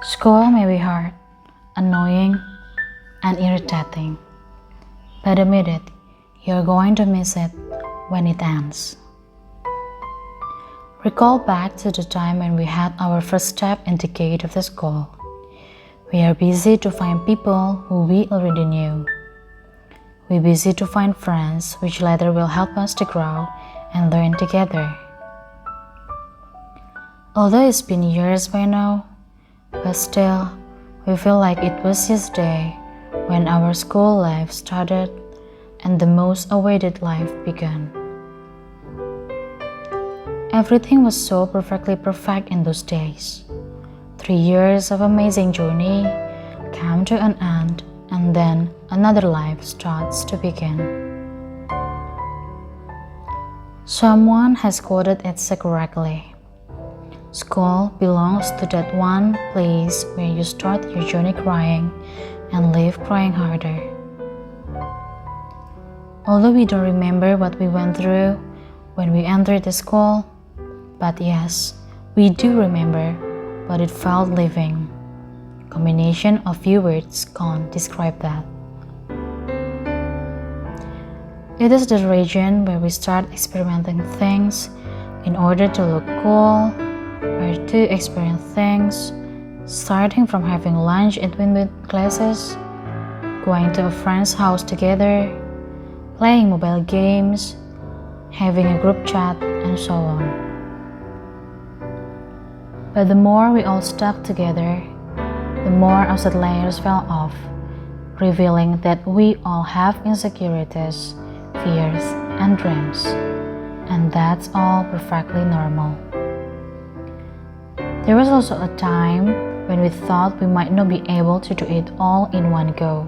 School may be hard, annoying, and irritating, but admit it, you're going to miss it when it ends. Recall back to the time when we had our first step in the gate of the school. We are busy to find people who we already knew. We're busy to find friends which later will help us to grow and learn together. Although it's been years by now, but still, we feel like it was yesterday when our school life started and the most awaited life began. Everything was so perfectly perfect in those days. 3 years of amazing journey come to an end, and then another life starts to begin. Someone has quoted it so correctly. School belongs to that one place where you start your journey crying and leave crying harder. Although we don't remember what we went through when we entered the school, but yes, we do remember what it felt living. Combination of few words can't describe that. It is the region where we start experimenting things in order to look cool, where to experience things, starting from having lunch in between classes, going to a friend's house together, playing mobile games, having a group chat, and so on. But the more we all stuck together, the more outside layers fell off, revealing that we all have insecurities, fears, and dreams, and that's all perfectly normal. There was also a time when we thought we might not be able to do it all in one go,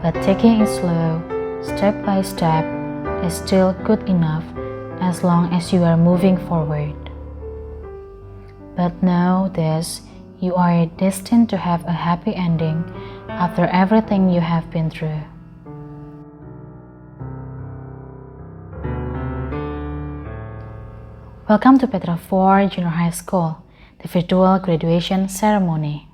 but taking it slow, step by step, is still good enough as long as you are moving forward. But know this, you are destined to have a happy ending after everything you have been through. Welcome to Petra 4 Junior High School, the virtual graduation ceremony.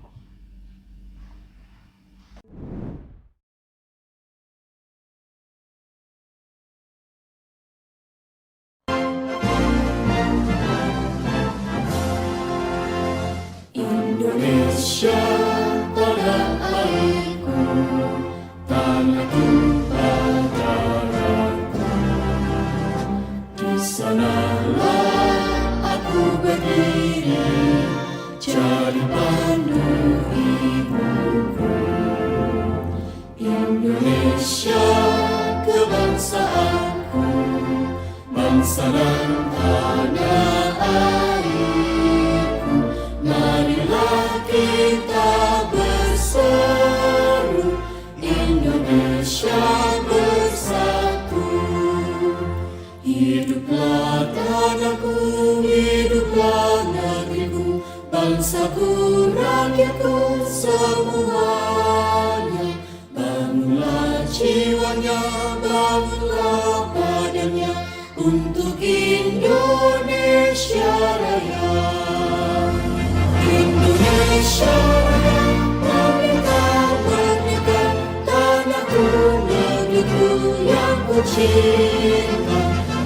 Indonesia tanah airku, tanah tumpah darahku. Di sanalah aku berdiri, jadi pandu ibuku. Indonesia kebangsaanku, bangsa dan tanah airku. Marilah kita berseru, Indonesia bersatu. Hiduplah tanahku, hiduplah negeriku, bangsaku, rakyatku semuanya. Bangunlah jiwanya, bangunlah badannya, untuk Indonesia Raya. Indonesia Raya, merdeka, merdeka, tanahku, negeriku yang ku cinta.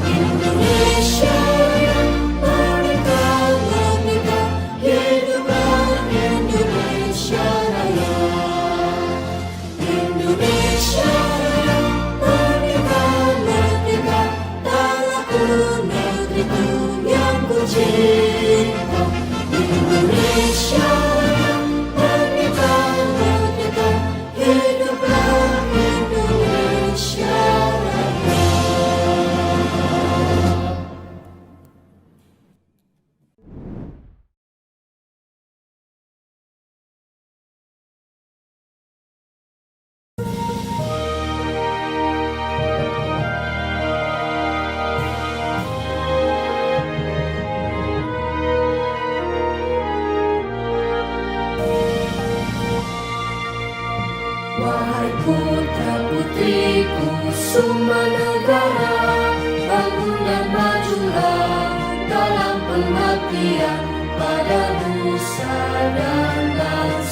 Indonesia Raya, merdeka, merdeka, hiduplah Indonesia Raya. Indonesia Raya, merdeka, merdeka, tanahku, negeriku yang ku cinta. Indonesia Raya, merdeka, merdeka, hiduplah Indonesia Raya. Wahai putra-putriku semua negara, bangun dan majulah dalam pengabdian pada nusa dan bangsa.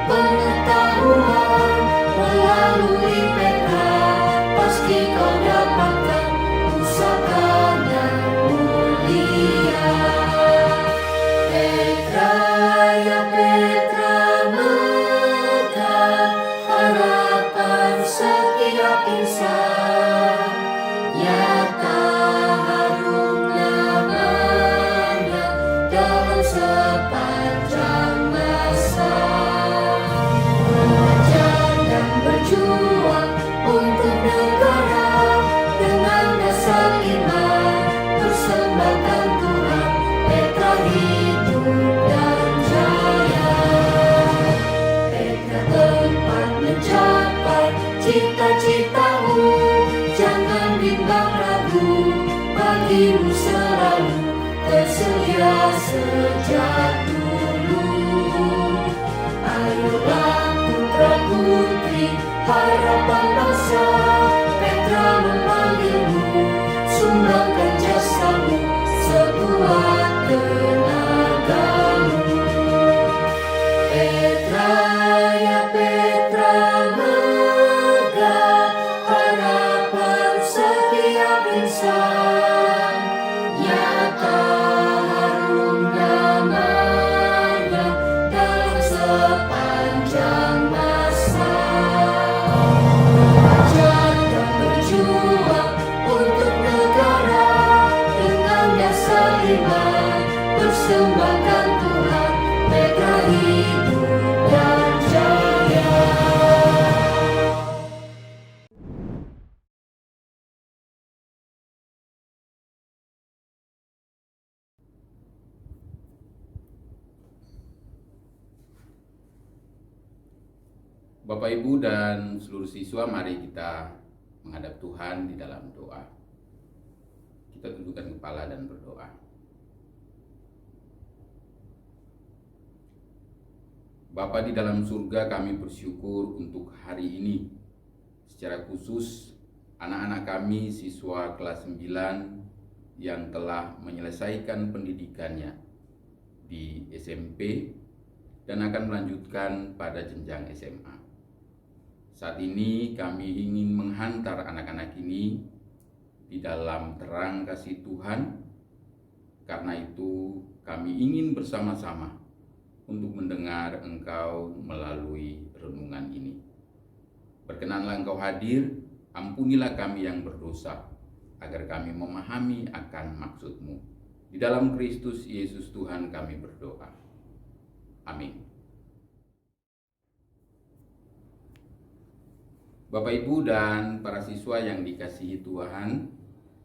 pengetahuan melalui Petra, pasti kau dapatkan pusaka dan mulia. Petra, ya Petra, megah harapan setiap insan. Nyata harum namanya dalam sepanjang masa. Belajar dan berjuang untuk negara dengan dasar iman, persembahkan Tuhan, Petra hidup dan jaya. Petra tempat mencapai cita-citamu, jangan bimbang ragu, bagimu selalu tersedia sejak dulu. Ayolah putra putri harapan bangsa, Petra memanggilmu, sumbangkan jasamu sekuat tenagamu. Petra, ya Petra, megah harapan setiap insan. Nyata harum namanya dalam sepanjang masa. Belajar dan berjuang untuk negara dengan dasar iman, persembahkan Tuhan, Petra hidup dan jaya. Bapak, Ibu, dan seluruh siswa, mari kita menghadap Tuhan di dalam doa. Kita tundukkan kepala dan berdoa. Bapa di dalam surga, kami bersyukur untuk hari ini. Secara khusus, anak-anak kami siswa kelas 9 yang telah menyelesaikan pendidikannya di SMP dan akan melanjutkan pada jenjang SMA. Saat ini kami ingin menghantar anak-anak ini di dalam terang kasih Tuhan. Karena itu kami ingin bersama-sama untuk mendengar Engkau melalui renungan ini. Berkenanlah Engkau hadir, ampunilah kami yang berdosa, agar kami memahami akan maksud-Mu. Di dalam Kristus Yesus Tuhan kami berdoa. Amin. Bapak, Ibu, dan para siswa yang dikasihi Tuhan,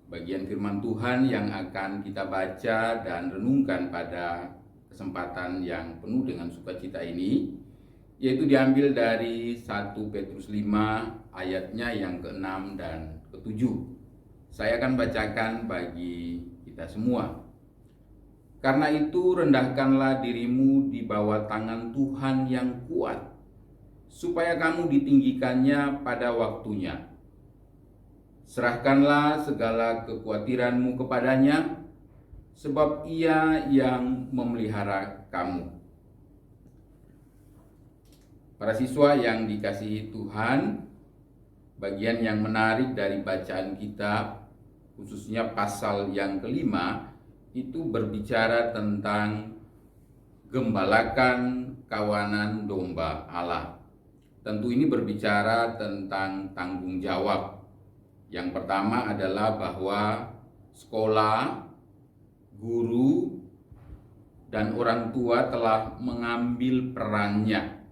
bagian firman Tuhan yang akan kita baca dan renungkan pada kesempatan yang penuh dengan sukacita ini, yaitu diambil dari 1 Petrus 5 ayatnya yang ke-6 dan ke-7. Saya akan bacakan bagi kita semua. Karena itu rendahkanlah dirimu di bawah tangan Tuhan yang kuat, supaya kamu ditinggikannya pada waktunya. Serahkanlah segala kekhawatiranmu kepadanya, sebab Ia yang memelihara kamu. Para siswa yang dikasihi Tuhan, bagian yang menarik dari bacaan kita, khususnya pasal yang kelima, itu berbicara tentang gembalakan kawanan domba Allah. Tentu ini berbicara tentang tanggung jawab. Yang pertama adalah bahwa sekolah, guru, dan orang tua telah mengambil perannya,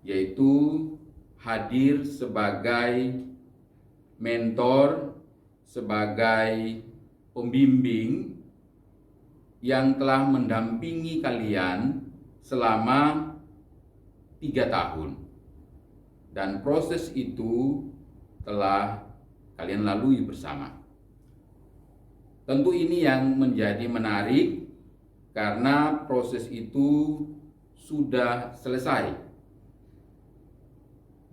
yaitu hadir sebagai mentor, sebagai pembimbing yang telah mendampingi kalian selama 3 tahun. Dan proses itu telah kalian lalui bersama. Tentu ini yang menjadi menarik karena proses itu sudah selesai.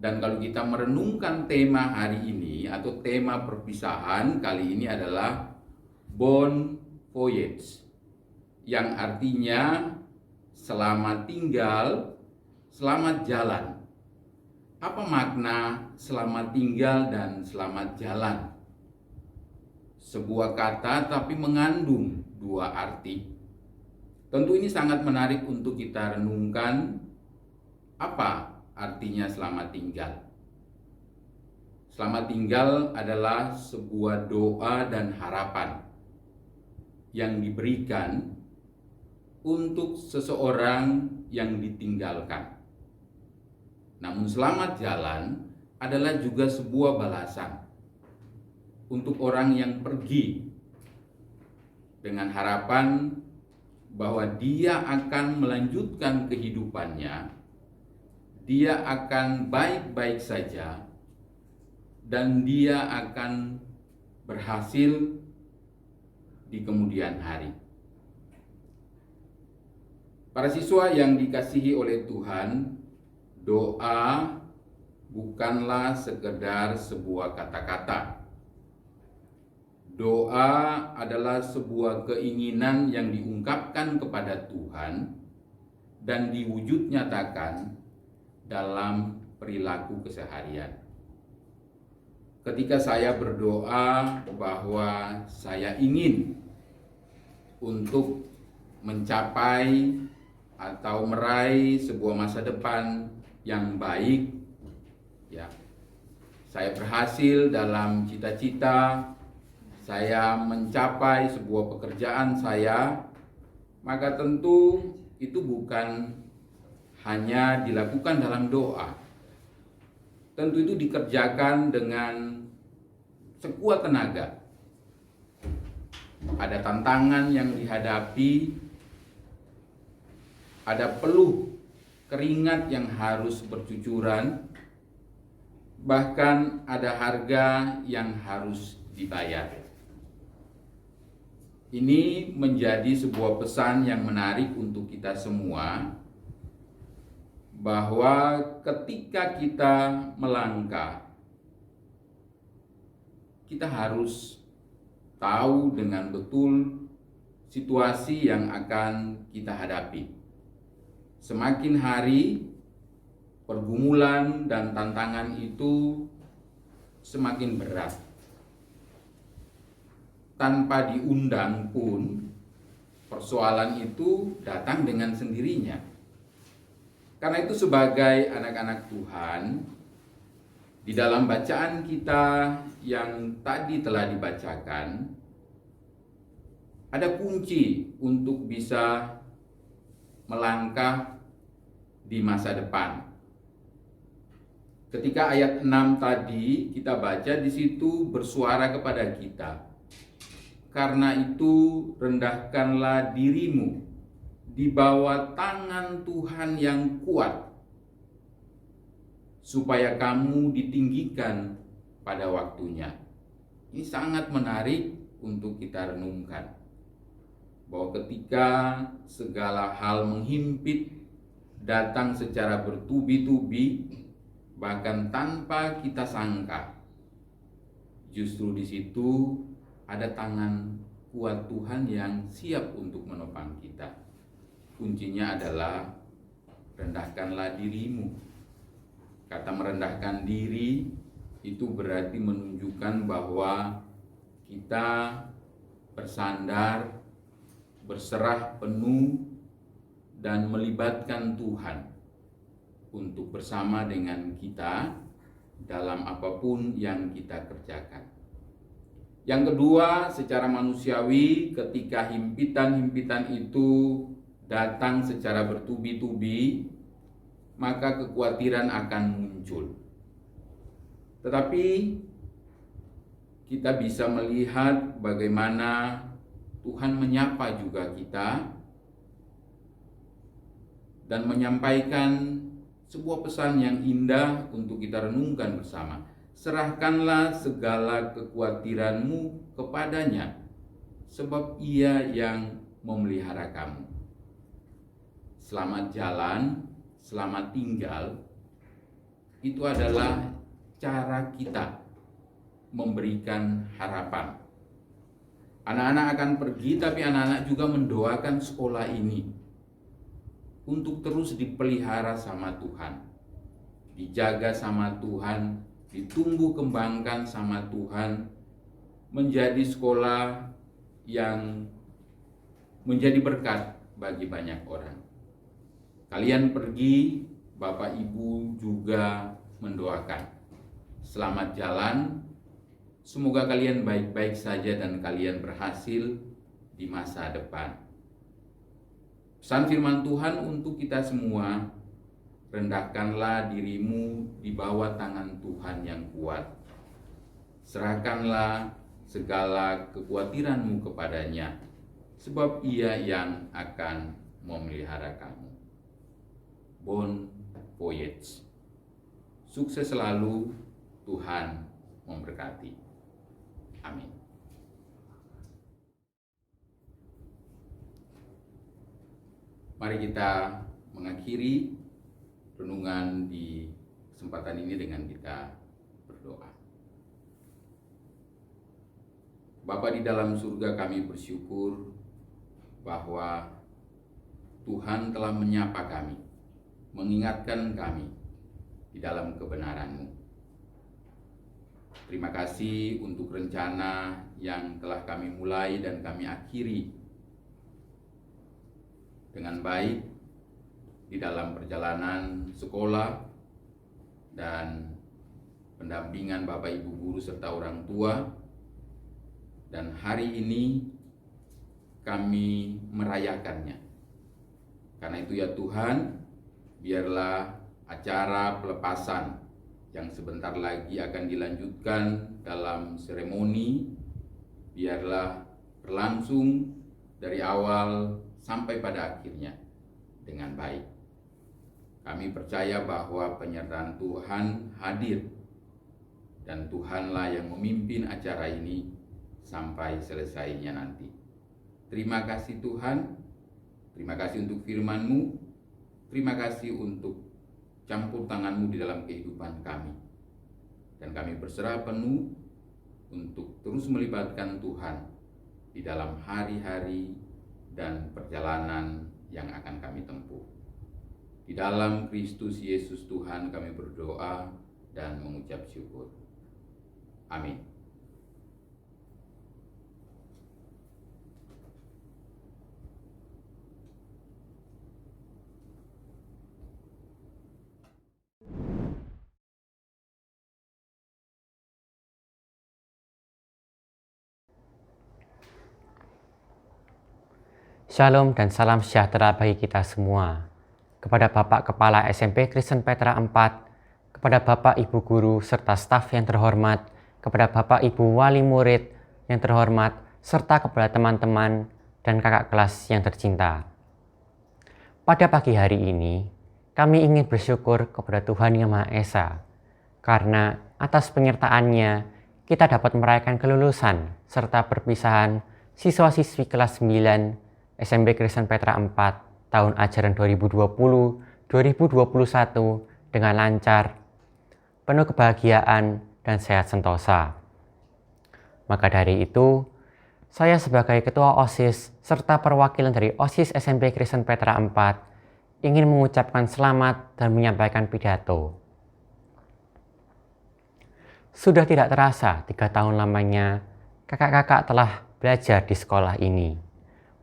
Dan kalau kita merenungkan tema hari ini atau tema perpisahan kali ini adalah Bon Voyage, yang artinya selamat tinggal selamat jalan. Apa makna selamat tinggal dan selamat jalan? Sebuah kata tapi mengandung dua arti. Tentu ini sangat menarik untuk kita renungkan. Apa artinya selamat tinggal? Selamat tinggal adalah sebuah doa dan harapan yang diberikan untuk seseorang yang ditinggalkan. Namun selamat jalan adalah juga sebuah balasan untuk orang yang pergi dengan harapan bahwa dia akan melanjutkan kehidupannya, dia akan baik-baik saja, dan dia akan berhasil di kemudian hari. Para siswa yang dikasihi oleh Tuhan, doa bukanlah sekedar sebuah kata-kata. Doa adalah sebuah keinginan yang diungkapkan kepada Tuhan dan diwujud nyatakan dalam perilaku keseharian. Ketika saya berdoa bahwa saya ingin untuk mencapai atau meraih sebuah masa depan yang baik, ya, saya berhasil dalam cita-cita, saya mencapai sebuah pekerjaan saya, maka tentu itu bukan hanya dilakukan dalam doa. Tentu itu dikerjakan dengan sekuat tenaga. Ada tantangan yang dihadapi, ada peluh keringat yang harus bercucuran, bahkan ada harga yang harus dibayar. Ini menjadi sebuah pesan yang menarik untuk kita semua, bahwa ketika kita melangkah, kita harus tahu dengan betul situasi yang akan kita hadapi. Semakin hari, pergumulan dan tantangan itu semakin berat. Tanpa diundang pun, persoalan itu datang dengan sendirinya. Karena itu sebagai anak-anak Tuhan, di dalam bacaan kita yang tadi telah dibacakan, ada kunci untuk bisa melangkah di masa depan. Ketika ayat 6 tadi kita baca, di situ bersuara kepada kita, karena itu rendahkanlah dirimu di bawah tangan Tuhan yang kuat, supaya kamu ditinggikan pada waktunya. Ini sangat menarik untuk kita renungkan, bahwa ketika segala hal menghimpit, datang secara bertubi-tubi, bahkan tanpa kita sangka, justru di situ ada tangan kuat Tuhan yang siap untuk menopang kita. Kuncinya adalah rendahkanlah dirimu. Kata merendahkan diri itu berarti menunjukkan bahwa kita bersandar, berserah penuh, dan melibatkan Tuhan untuk bersama dengan kita dalam apapun yang kita kerjakan. Yang kedua, secara manusiawi, ketika himpitan-himpitan itu datang secara bertubi-tubi, maka kekhawatiran akan muncul. Tetapi kita bisa melihat bagaimana Tuhan menyapa juga kita dan menyampaikan sebuah pesan yang indah untuk kita renungkan bersama. Serahkanlah segala kekhawatiranmu kepadanya, sebab Ia yang memelihara kamu. Selamat jalan, selamat tinggal, itu adalah cara kita memberikan harapan. Anak-anak akan pergi, tapi anak-anak juga mendoakan sekolah ini. untuk terus dipelihara sama Tuhan, dijaga sama Tuhan, ditumbuh kembangkan sama Tuhan, menjadi sekolah yang menjadi berkat bagi banyak orang. Kalian pergi, Bapak Ibu juga mendoakan selamat jalan. Semoga kalian baik-baik saja dan kalian berhasil di masa depan. Pesan firman Tuhan untuk kita semua, rendahkanlah dirimu di bawah tangan Tuhan yang kuat. Serahkanlah segala kekhawatiranmu kepadanya, sebab Ia yang akan memelihara kamu. Bon voyage. Sukses selalu, Tuhan memberkati. Amin. Mari kita mengakhiri renungan di kesempatan ini dengan kita berdoa. Bapa di dalam surga, kami bersyukur bahwa Tuhan telah menyapa kami, mengingatkan kami di dalam kebenaran-Mu. Terima kasih untuk rencana yang telah kami mulai dan kami akhiri dengan baik di dalam perjalanan sekolah dan pendampingan Bapak Ibu guru serta orang tua. Dan hari ini kami merayakannya. Karena itu ya Tuhan, biarlah acara pelepasan yang sebentar lagi akan dilanjutkan dalam seremoni, biarlah berlangsung dari awal sampai pada akhirnya dengan baik. Kami percaya bahwa penyertaan Tuhan hadir dan Tuhanlah yang memimpin acara ini sampai selesainya nanti. Terima kasih Tuhan, terima kasih untuk firman-Mu, terima kasih untuk campur tangan-Mu di dalam kehidupan kami. Dan kami berserah penuh untuk terus melibatkan Tuhan di dalam hari-hari dan perjalanan yang akan kami tempuh. Di dalam Kristus Yesus Tuhan kami berdoa dan mengucap syukur. Amin. Shalom dan salam sejahtera bagi kita semua. Kepada Bapak Kepala SMP Kristen Petra 4, kepada Bapak Ibu Guru serta staf yang terhormat, kepada Bapak Ibu Wali Murid yang terhormat, serta kepada teman-teman dan kakak kelas yang tercinta. Pada pagi hari ini, kami ingin bersyukur kepada Tuhan Yang Maha Esa, karena atas penyertaannya kita dapat merayakan kelulusan serta perpisahan siswa-siswi kelas 9 SMP Kristen Petra 4 tahun ajaran 2020-2021 dengan lancar, penuh kebahagiaan dan sehat sentosa. Maka dari itu, saya sebagai Ketua OSIS serta perwakilan dari OSIS SMP Kristen Petra 4 ingin mengucapkan selamat dan menyampaikan pidato. Sudah tidak terasa 3 tahun lamanya kakak-kakak telah belajar di sekolah ini,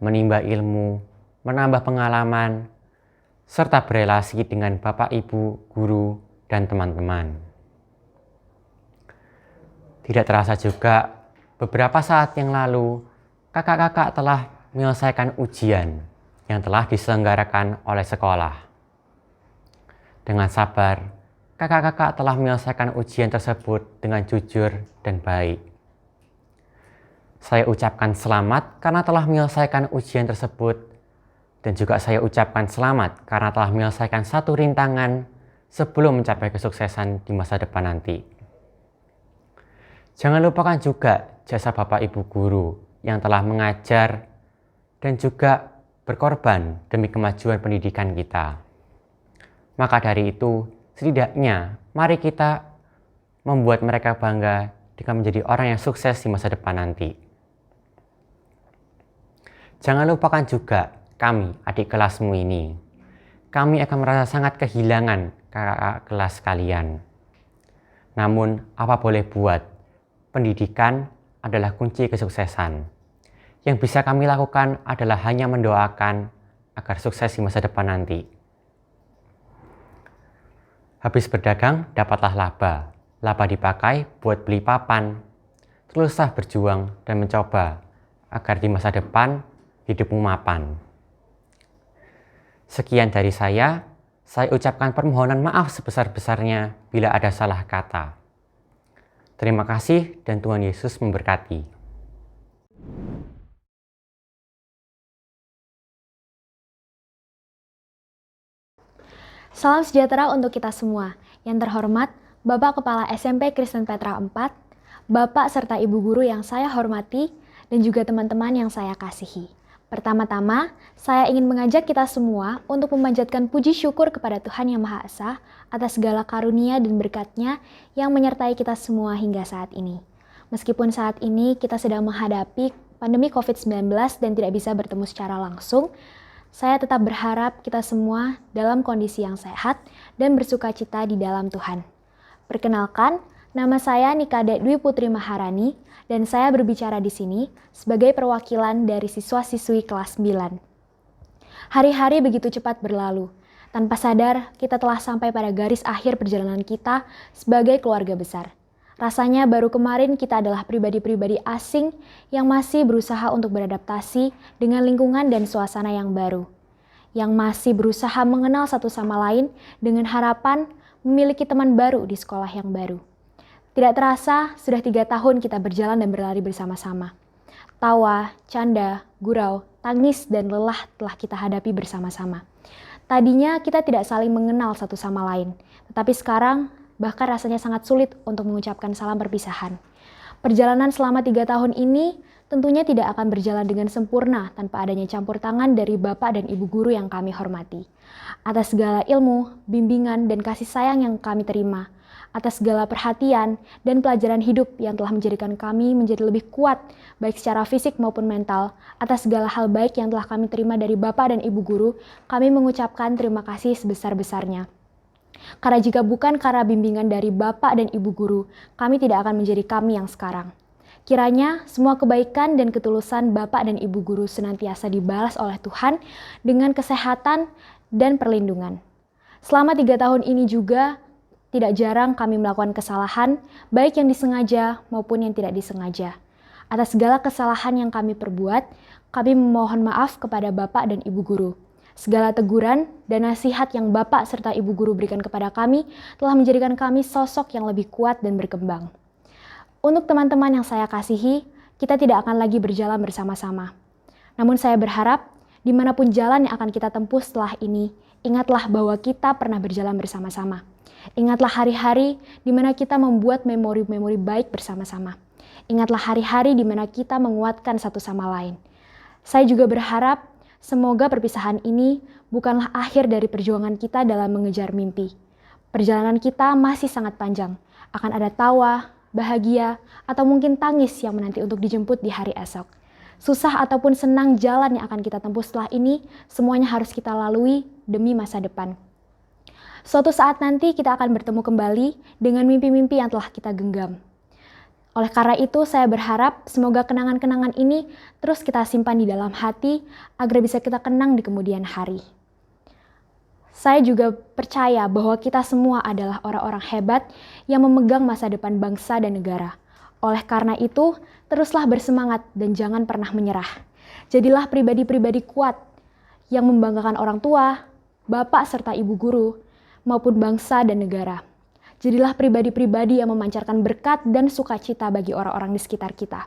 menimba ilmu, menambah pengalaman, serta berelasi dengan Bapak Ibu, guru, dan teman-teman. Tidak terasa juga, beberapa saat yang lalu, kakak-kakak telah menyelesaikan ujian yang telah diselenggarakan oleh sekolah. Dengan sabar, kakak-kakak telah menyelesaikan ujian tersebut dengan jujur dan baik. Saya ucapkan selamat karena telah menyelesaikan ujian tersebut, dan juga saya ucapkan selamat karena telah menyelesaikan satu rintangan sebelum mencapai kesuksesan di masa depan nanti. Jangan lupakan juga jasa Bapak Ibu Guru yang telah mengajar dan juga berkorban demi kemajuan pendidikan kita. Maka dari itu, setidaknya mari kita membuat mereka bangga dengan menjadi orang yang sukses di masa depan nanti. Jangan lupakan juga kami, adik kelasmu ini. kami akan merasa sangat kehilangan kakak kelas kalian. Namun, apa boleh buat, pendidikan adalah kunci kesuksesan. Yang bisa kami lakukan adalah hanya mendoakan agar sukses di masa depan nanti. Habis berdagang, dapatlah laba. Laba dipakai buat beli papan. Teruslah berjuang dan mencoba agar di masa depan hidupmu mapan. Sekian dari saya ucapkan permohonan maaf sebesar-besarnya bila ada salah kata. Terima kasih dan Tuhan Yesus memberkati. Salam sejahtera untuk kita semua. Yang terhormat, Bapak Kepala SMP Kristen Petra 4, Bapak serta Ibu Guru yang saya hormati, dan juga teman-teman yang saya kasihi. Pertama-tama, saya ingin mengajak kita semua untuk memanjatkan puji syukur kepada Tuhan Yang Maha Esa atas segala karunia dan berkat-Nya yang menyertai kita semua hingga saat ini. Meskipun saat ini kita sedang menghadapi pandemi COVID-19 dan tidak bisa bertemu secara langsung, saya tetap berharap kita semua dalam kondisi yang sehat dan bersukacita di dalam Tuhan. Perkenalkan, nama saya Nikade Dwi Putri Maharani dan saya berbicara di sini sebagai perwakilan dari siswa-siswi kelas 9. Hari-hari begitu cepat berlalu. Tanpa sadar, kita telah sampai pada garis akhir perjalanan kita sebagai keluarga besar. Rasanya baru kemarin kita adalah pribadi-pribadi asing yang masih berusaha untuk beradaptasi dengan lingkungan dan suasana yang baru. Yang masih berusaha mengenal satu sama lain dengan harapan memiliki teman baru di sekolah yang baru. Tidak terasa, sudah 3 tahun kita berjalan dan berlari bersama-sama. Tawa, canda, gurau, tangis, dan lelah telah kita hadapi bersama-sama. Tadinya kita tidak saling mengenal satu sama lain, tetapi sekarang bahkan rasanya sangat sulit untuk mengucapkan salam perpisahan. Perjalanan selama 3 tahun ini tentunya tidak akan berjalan dengan sempurna tanpa adanya campur tangan dari Bapak dan Ibu Guru yang kami hormati. Atas segala ilmu, bimbingan, dan kasih sayang yang kami terima, atas segala perhatian dan pelajaran hidup yang telah menjadikan kami menjadi lebih kuat, baik secara fisik maupun mental, atas segala hal baik yang telah kami terima dari Bapak dan Ibu Guru, kami mengucapkan terima kasih sebesar-besarnya. Karena jika bukan karena bimbingan dari Bapak dan Ibu Guru, kami tidak akan menjadi kami yang sekarang. Kiranya semua kebaikan dan ketulusan Bapak dan Ibu Guru senantiasa dibalas oleh Tuhan dengan kesehatan dan perlindungan. Selama 3 tahun ini juga, tidak jarang kami melakukan kesalahan, baik yang disengaja maupun yang tidak disengaja. Atas segala kesalahan yang kami perbuat, kami memohon maaf kepada Bapak dan Ibu Guru. Segala teguran dan nasihat yang Bapak serta Ibu Guru berikan kepada kami telah menjadikan kami sosok yang lebih kuat dan berkembang. Untuk teman-teman yang saya kasihi, kita tidak akan lagi berjalan bersama-sama. Namun saya berharap, dimanapun jalan yang akan kita tempuh setelah ini, ingatlah bahwa kita pernah berjalan bersama-sama. Ingatlah hari-hari di mana kita membuat memori-memori baik bersama-sama. Ingatlah hari-hari di mana kita menguatkan satu sama lain. Saya juga berharap semoga perpisahan ini bukanlah akhir dari perjuangan kita dalam mengejar mimpi. Perjalanan kita masih sangat panjang. Akan ada tawa, bahagia, atau mungkin tangis yang menanti untuk dijemput di hari esok. Susah ataupun senang jalan yang akan kita tempuh setelah ini, semuanya harus kita lalui demi masa depan. Suatu saat nanti kita akan bertemu kembali dengan mimpi-mimpi yang telah kita genggam. Oleh karena itu, saya berharap semoga kenangan-kenangan ini terus kita simpan di dalam hati agar bisa kita kenang di kemudian hari. Saya juga percaya bahwa kita semua adalah orang-orang hebat yang memegang masa depan bangsa dan negara. Oleh karena itu, teruslah bersemangat dan jangan pernah menyerah. Jadilah pribadi-pribadi kuat yang membanggakan orang tua, Bapak serta Ibu Guru, maupun bangsa dan negara. Jadilah pribadi-pribadi yang memancarkan berkat dan sukacita bagi orang-orang di sekitar kita.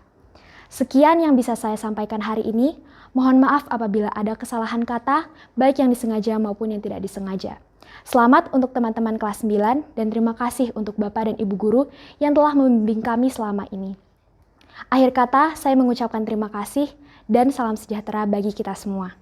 Sekian yang bisa saya sampaikan hari ini. Mohon maaf apabila ada kesalahan kata, baik yang disengaja maupun yang tidak disengaja. Selamat untuk teman-teman kelas 9 dan terima kasih untuk Bapak dan Ibu Guru yang telah membimbing kami selama ini. Akhir kata, saya mengucapkan terima kasih dan salam sejahtera bagi kita semua.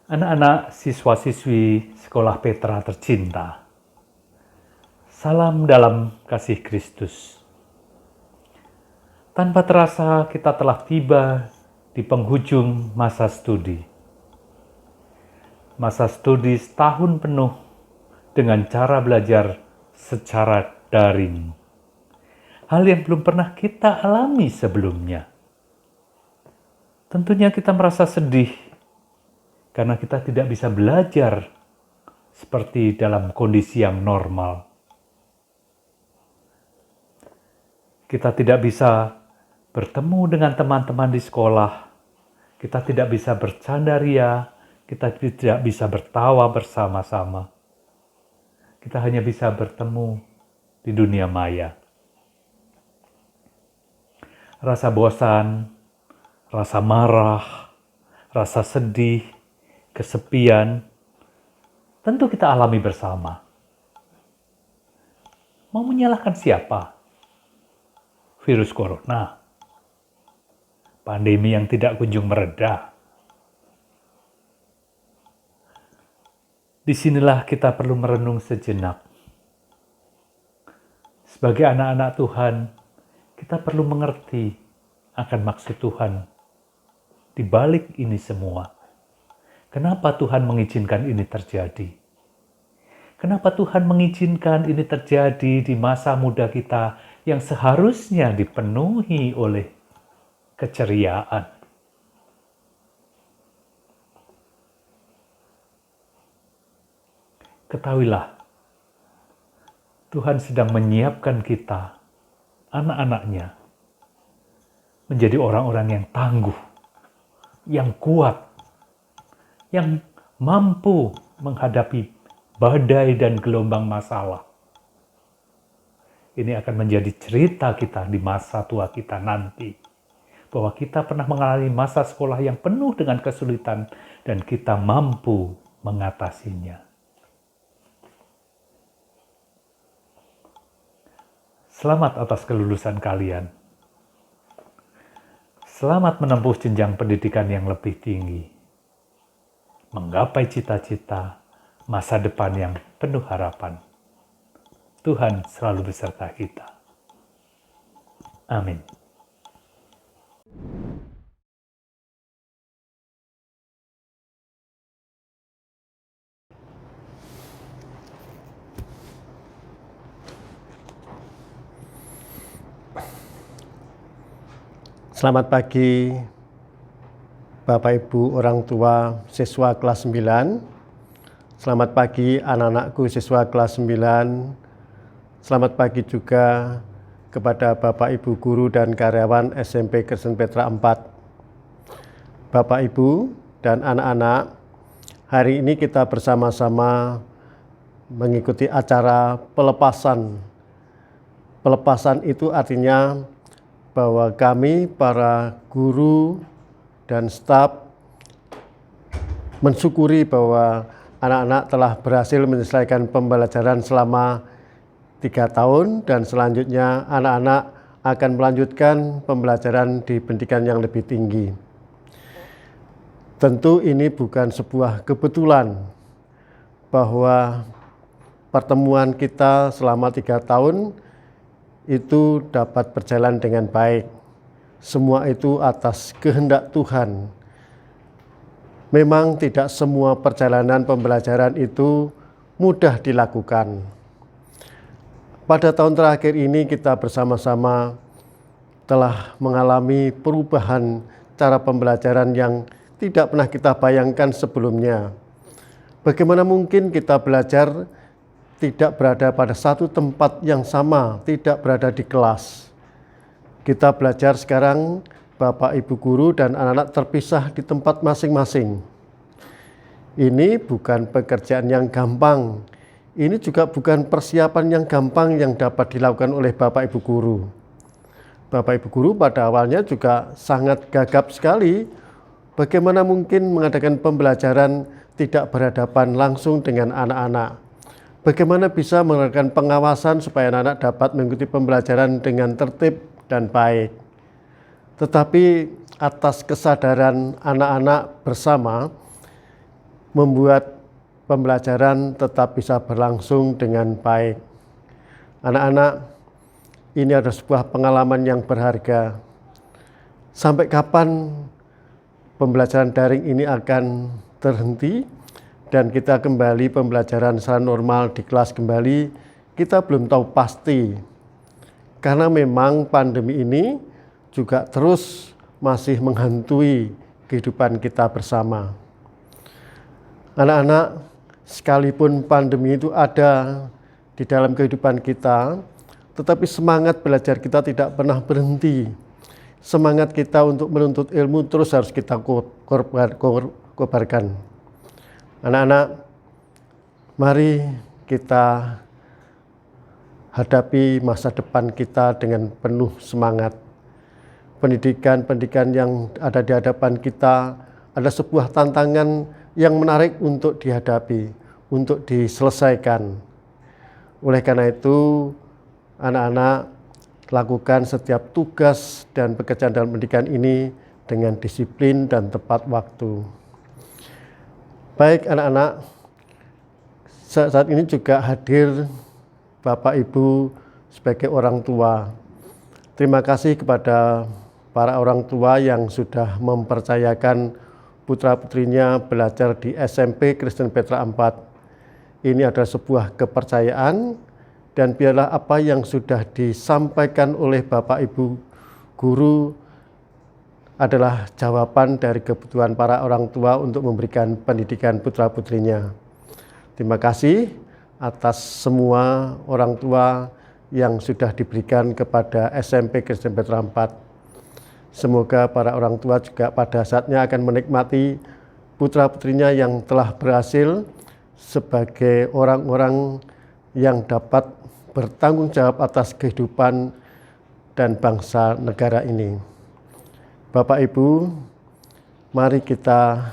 Anak-anak siswa-siswi sekolah Petra tercinta, salam dalam kasih Kristus. Tanpa terasa kita telah tiba di penghujung masa studi. Masa studi setahun penuh dengan cara belajar secara daring. Hal yang belum pernah kita alami sebelumnya. Tentunya kita merasa sedih karena kita tidak bisa belajar seperti dalam kondisi yang normal. Kita tidak bisa bertemu dengan teman-teman di sekolah, kita tidak bisa bercanda ria, kita tidak bisa bertawa bersama-sama. Kita hanya bisa bertemu di dunia maya. Rasa bosan, rasa marah, rasa sedih, kesepian, tentu kita alami bersama. Mau menyalahkan siapa? Virus corona, pandemi yang tidak kunjung mereda. Disinilah kita perlu merenung sejenak. Sebagai anak-anak Tuhan, kita perlu mengerti akan maksud Tuhan di balik ini semua. Kenapa Tuhan mengizinkan ini terjadi? Kenapa Tuhan mengizinkan ini terjadi di masa muda kita yang seharusnya dipenuhi oleh keceriaan? Ketahuilah, Tuhan sedang menyiapkan kita, anak-anaknya, menjadi orang-orang yang tangguh, yang kuat, yang mampu menghadapi badai dan gelombang masalah. Ini akan menjadi cerita kita di masa tua kita nanti. Bahwa kita pernah mengalami masa sekolah yang penuh dengan kesulitan dan kita mampu mengatasinya. Selamat atas kelulusan kalian. Selamat menempuh jenjang pendidikan yang lebih tinggi. Menggapai cita-cita masa depan yang penuh harapan. Tuhan selalu beserta kita. Amin. Selamat pagi Bapak Ibu orang tua siswa kelas 9. Selamat pagi anak-anakku siswa kelas 9. Selamat pagi juga kepada Bapak Ibu guru dan karyawan SMP Kristen Petra 4. Bapak Ibu dan anak-anak, hari ini kita bersama-sama mengikuti acara pelepasan. Pelepasan itu artinya bahwa kami para guru dan staf mensyukuri bahwa anak-anak telah berhasil menyelesaikan pembelajaran selama 3 tahun dan selanjutnya anak-anak akan melanjutkan pembelajaran di pendidikan yang lebih tinggi. Tentu ini bukan sebuah kebetulan bahwa pertemuan kita selama 3 tahun itu dapat berjalan dengan baik. Semua itu atas kehendak Tuhan. Memang tidak semua perjalanan pembelajaran itu mudah dilakukan. Pada tahun terakhir ini kita bersama-sama telah mengalami perubahan cara pembelajaran yang tidak pernah kita bayangkan sebelumnya. Bagaimana mungkin kita belajar tidak berada pada satu tempat yang sama, tidak berada di kelas. Kita belajar sekarang, Bapak Ibu guru dan anak-anak terpisah di tempat masing-masing. Ini bukan pekerjaan yang gampang. Ini juga bukan persiapan yang gampang yang dapat dilakukan oleh Bapak Ibu guru. Bapak Ibu guru pada awalnya juga sangat gagap sekali. Bagaimana mungkin mengadakan pembelajaran tidak berhadapan langsung dengan anak-anak? Bagaimana bisa mengadakan pengawasan supaya anak-anak dapat mengikuti pembelajaran dengan tertib dan baik. Tetapi atas kesadaran anak-anak bersama, membuat pembelajaran tetap bisa berlangsung dengan baik. Anak-anak, ini adalah sebuah pengalaman yang berharga. Sampai kapan pembelajaran daring ini akan terhenti dan kita kembali pembelajaran secara normal di kelas kembali, kita belum tahu pasti. Karena memang pandemi ini juga terus masih menghantui kehidupan kita bersama. Anak-anak, sekalipun pandemi itu ada di dalam kehidupan kita, tetapi semangat belajar kita tidak pernah berhenti. Semangat kita untuk menuntut ilmu terus harus kita kobarkan. Anak-anak, mari kita hadapi masa depan kita dengan penuh semangat. Pendidikan yang ada di hadapan kita ada sebuah tantangan yang menarik untuk dihadapi, untuk diselesaikan. Oleh karena itu, anak-anak lakukan setiap tugas dan pekerjaan dalam pendidikan ini dengan disiplin dan tepat waktu. Baik anak-anak, saat ini juga hadir Bapak Ibu sebagai orang tua. Terima kasih kepada para orang tua yang sudah mempercayakan putra-putrinya belajar di SMP Kristen Petra 4. Ini adalah sebuah kepercayaan dan biarlah apa yang sudah disampaikan oleh Bapak Ibu guru adalah jawaban dari kebutuhan para orang tua untuk memberikan pendidikan putra-putrinya. Terima kasih atas semua orang tua yang sudah diberikan kepada SMP Kristen Petra 4. Semoga para orang tua juga pada saatnya akan menikmati putra-putrinya yang telah berhasil sebagai orang-orang yang dapat bertanggung jawab atas kehidupan dan bangsa negara ini. Bapak Ibu, mari kita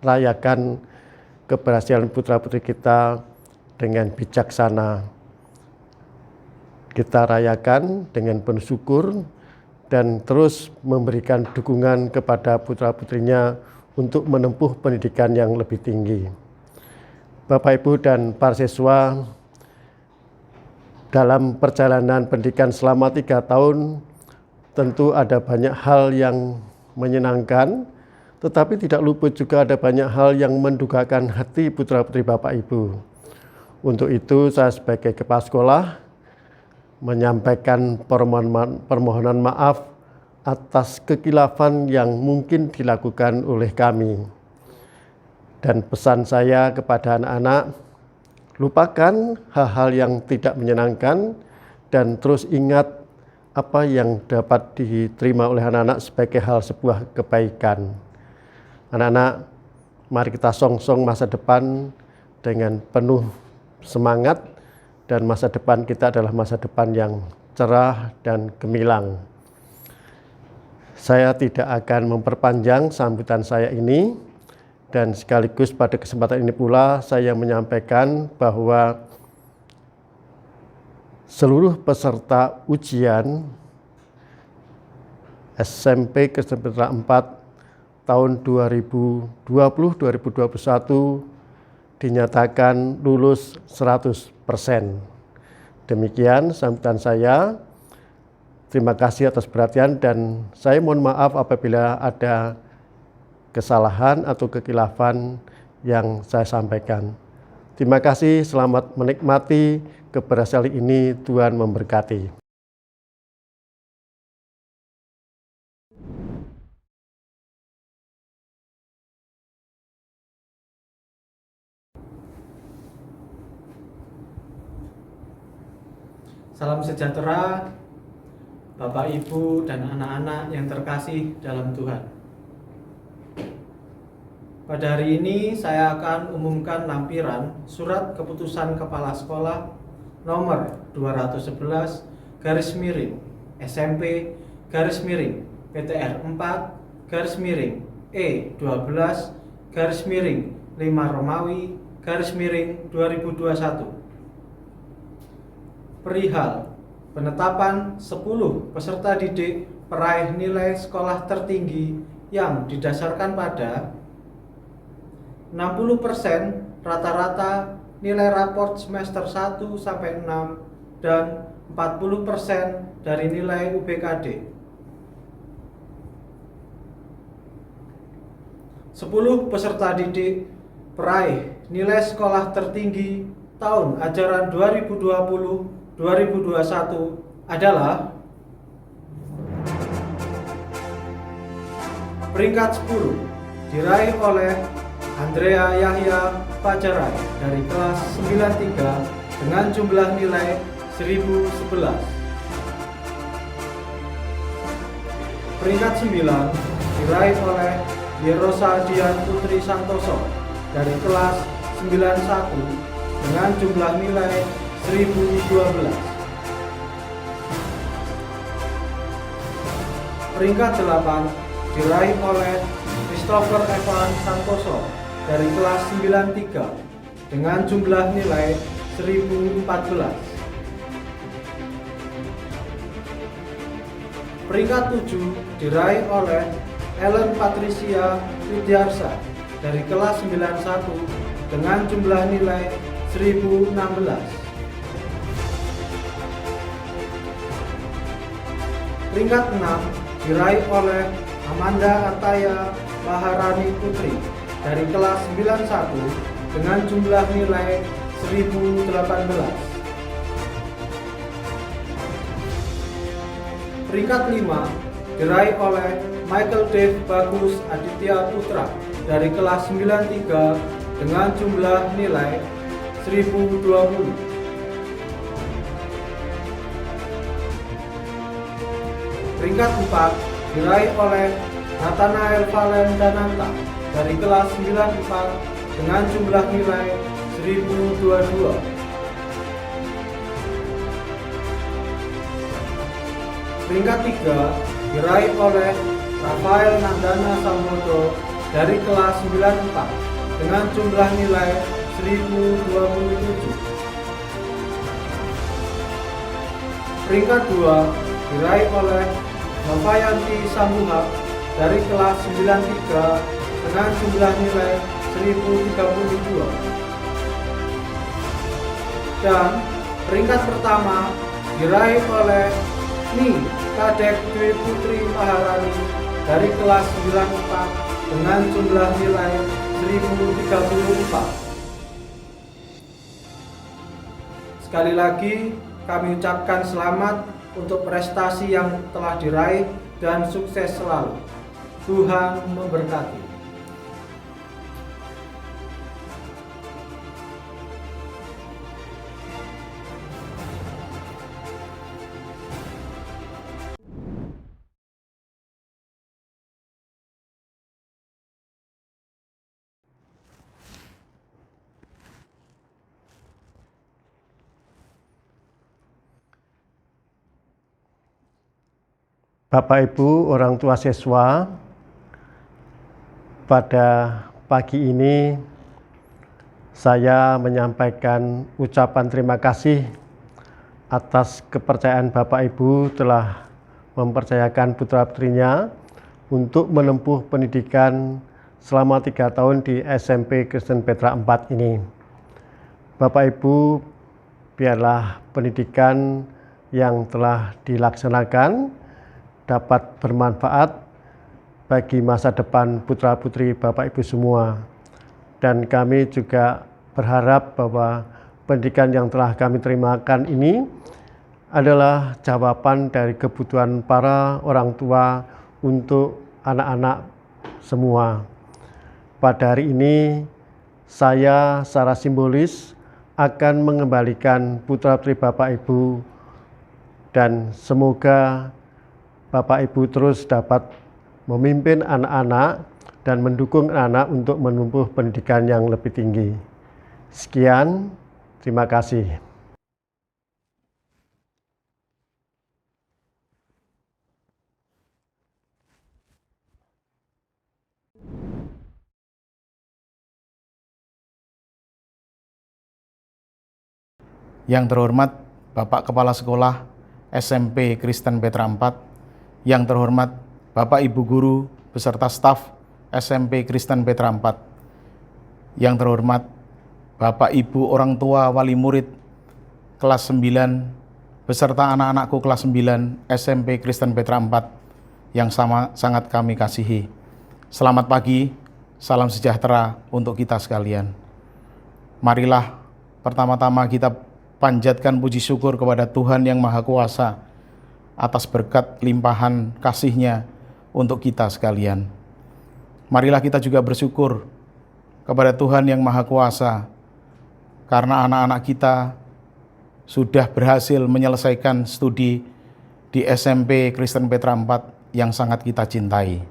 rayakan keberhasilan putra-putri kita dengan bijaksana. Kita rayakan dengan penuh syukur dan terus memberikan dukungan kepada putra-putrinya untuk menempuh pendidikan yang lebih tinggi. Bapak, Ibu, dan para siswa, dalam perjalanan pendidikan selama 3 tahun, tentu ada banyak hal yang menyenangkan, tetapi tidak luput juga ada banyak hal yang mendukakan hati putra-putri Bapak Ibu. Untuk itu, saya sebagai kepala sekolah menyampaikan permohonan maaf atas kekilafan yang mungkin dilakukan oleh kami. Dan pesan saya kepada anak-anak, lupakan hal-hal yang tidak menyenangkan dan terus ingat apa yang dapat diterima oleh anak-anak sebagai hal sebuah kebaikan. Anak-anak, mari kita songsong masa depan dengan penuh semangat, dan masa depan kita adalah masa depan yang cerah dan gemilang. Saya tidak akan memperpanjang sambutan saya ini, dan sekaligus pada kesempatan ini pula saya menyampaikan bahwa seluruh peserta ujian SMP Kristen Petra 4 tahun 2020-2021 dinyatakan lulus 100%. Demikian sambutan saya. Terima kasih atas perhatian dan saya mohon maaf apabila ada kesalahan atau kekilafan yang saya sampaikan. Terima kasih, selamat menikmati keberhasilan ini, Tuhan memberkati. Salam sejahtera, Bapak, Ibu, dan anak-anak yang terkasih dalam Tuhan. Pada hari ini saya akan umumkan lampiran Surat Keputusan Kepala Sekolah nomor 211 garis miring SMP garis miring PTR 4 garis miring E12 garis miring 5 Romawi garis miring 2021. Perihal penetapan 10 peserta didik peraih nilai sekolah tertinggi yang didasarkan pada 60% rata-rata nilai raport semester 1 sampai 6 dan 40% dari nilai UBKD. 10 peserta didik peraih nilai sekolah tertinggi tahun ajaran 2020-2021 adalah peringkat 10 diraih oleh Andrea Yahya Pajarai dari kelas 93 dengan jumlah nilai 1011. Peringkat 9 diraih oleh Yerosa Dian Putri Santoso dari kelas 91 dengan jumlah nilai 1012. Peringkat 8 diraih oleh Christopher Evan Santoso dari kelas 93 dengan jumlah nilai 1014. Peringkat 7 diraih oleh Ellen Patricia Widyarsa dari kelas 91 dengan jumlah nilai 1016. Peringkat 6 diraih oleh Amanda Ataya Maharani Putri dari kelas 91 dengan jumlah nilai 1018. Peringkat 5 diraih oleh Michael Dave Bagus Aditya Putra dari kelas 93 dengan jumlah nilai 1020. Peringkat 4 diraih oleh Nathanael Valen Dananta dari kelas 94 dengan jumlah nilai 1022. Peringkat 3 diraih oleh Rafael Nandana Samudro dari kelas 94 dengan jumlah nilai 1027. Peringkat 2 diraih oleh Novayanti Sambuhak dari kelas 93 dengan jumlah nilai 1032. Dan peringkat pertama diraih oleh Ni Kadek Dwi Putri Maharani dari kelas 94 dengan jumlah nilai 1034. Sekali lagi kami ucapkan selamat untuk prestasi yang telah diraih dan sukses selalu. Tuhan memberkati. Bapak Ibu, orang tua siswa, pada pagi ini saya menyampaikan ucapan terima kasih atas kepercayaan Bapak Ibu telah mempercayakan putra-putrinya untuk menempuh pendidikan selama 3 tahun di SMP Kristen Petra 4 ini. Bapak Ibu, biarlah pendidikan yang telah dilaksanakan dapat bermanfaat bagi masa depan putra-putri Bapak Ibu semua. Dan kami juga berharap bahwa pendidikan yang telah kami terimakan ini adalah jawaban dari kebutuhan para orang tua untuk anak-anak semua. Pada hari ini saya secara simbolis akan mengembalikan putra-putri Bapak Ibu, dan semoga Bapak Ibu terus dapat memimpin anak-anak dan mendukung anak untuk menempuh pendidikan yang lebih tinggi. Sekian, terima kasih. Yang terhormat Bapak Kepala Sekolah SMP Kristen Petra 4, yang terhormat Bapak Ibu Guru beserta staf SMP Kristen Petra 4, Yang terhormat Bapak Ibu orang tua wali murid kelas 9 beserta anak-anakku kelas 9 SMP Kristen Petra 4 yang sangat kami kasihi. Selamat pagi, salam sejahtera untuk kita sekalian. Marilah pertama-tama kita panjatkan puji syukur kepada Tuhan yang Maha Kuasa atas berkat limpahan kasih-Nya untuk kita sekalian. Marilah kita juga bersyukur kepada Tuhan yang Maha Kuasa karena anak-anak kita sudah berhasil menyelesaikan studi di SMP Kristen Petra 4 yang sangat kita cintai.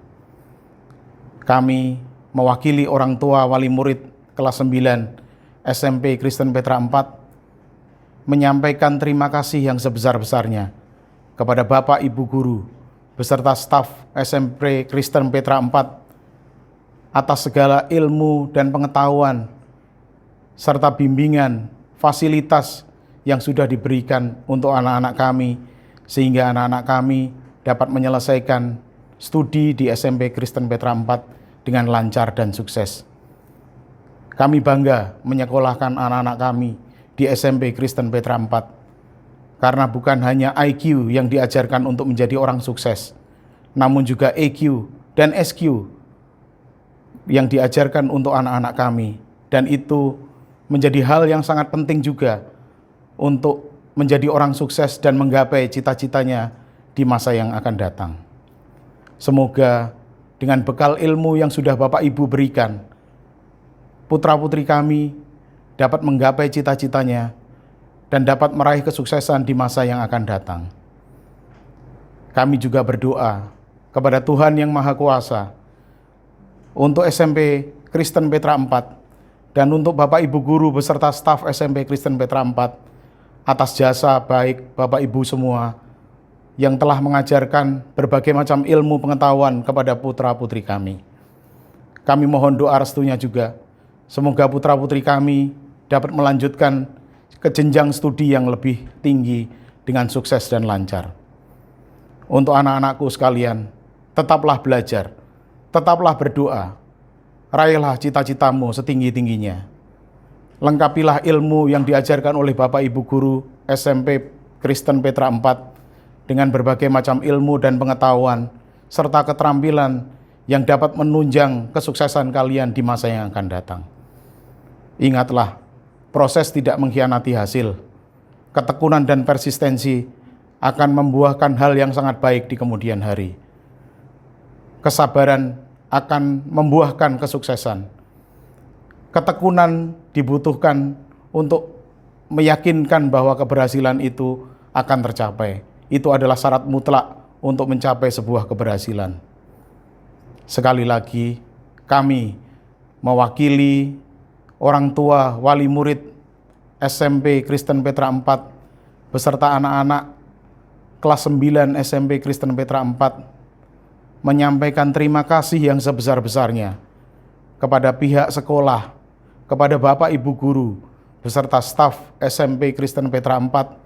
Kami mewakili orang tua wali murid kelas 9 SMP Kristen Petra 4 menyampaikan terima kasih yang sebesar-besarnya kepada Bapak Ibu Guru beserta staf SMP Kristen Petra 4 atas segala ilmu dan pengetahuan serta bimbingan, fasilitas yang sudah diberikan untuk anak-anak kami, sehingga anak-anak kami dapat menyelesaikan studi di SMP Kristen Petra 4 dengan lancar dan sukses. Kami bangga menyekolahkan anak-anak kami di SMP Kristen Petra 4, karena bukan hanya IQ yang diajarkan untuk menjadi orang sukses, namun juga EQ dan SQ yang diajarkan untuk anak-anak kami, dan itu menjadi hal yang sangat penting juga untuk menjadi orang sukses dan menggapai cita-citanya di masa yang akan datang. Semoga dengan bekal ilmu yang sudah Bapak Ibu berikan, putra-putri kami dapat menggapai cita-citanya dan dapat meraih kesuksesan di masa yang akan datang. Kami juga berdoa kepada Tuhan yang Maha Kuasa untuk SMP Kristen Petra 4 dan untuk Bapak Ibu Guru beserta staf SMP Kristen Petra 4 atas jasa baik Bapak Ibu semua yang telah mengajarkan berbagai macam ilmu pengetahuan kepada putra-putri kami. Kami mohon doa restunya juga, semoga putra-putri kami dapat melanjutkan ke jenjang studi yang lebih tinggi dengan sukses dan lancar. Untuk anak-anakku sekalian, tetaplah belajar, tetaplah berdoa, raihlah cita-citamu setinggi-tingginya. Lengkapilah ilmu yang diajarkan oleh Bapak Ibu Guru SMP Kristen Petra 4 dengan berbagai macam ilmu dan pengetahuan serta keterampilan yang dapat menunjang kesuksesan kalian di masa yang akan datang. Ingatlah, proses tidak mengkhianati hasil. Ketekunan dan persistensi akan membuahkan hal yang sangat baik di kemudian hari. Kesabaran akan membuahkan kesuksesan. Ketekunan dibutuhkan untuk meyakinkan bahwa keberhasilan itu akan tercapai. Itu adalah syarat mutlak untuk mencapai sebuah keberhasilan. Sekali lagi, kami mewakili orang tua wali murid SMP Kristen Petra 4 beserta anak-anak kelas 9 SMP Kristen Petra 4 menyampaikan terima kasih yang sebesar-besarnya kepada pihak sekolah, kepada Bapak Ibu Guru beserta staf SMP Kristen Petra 4.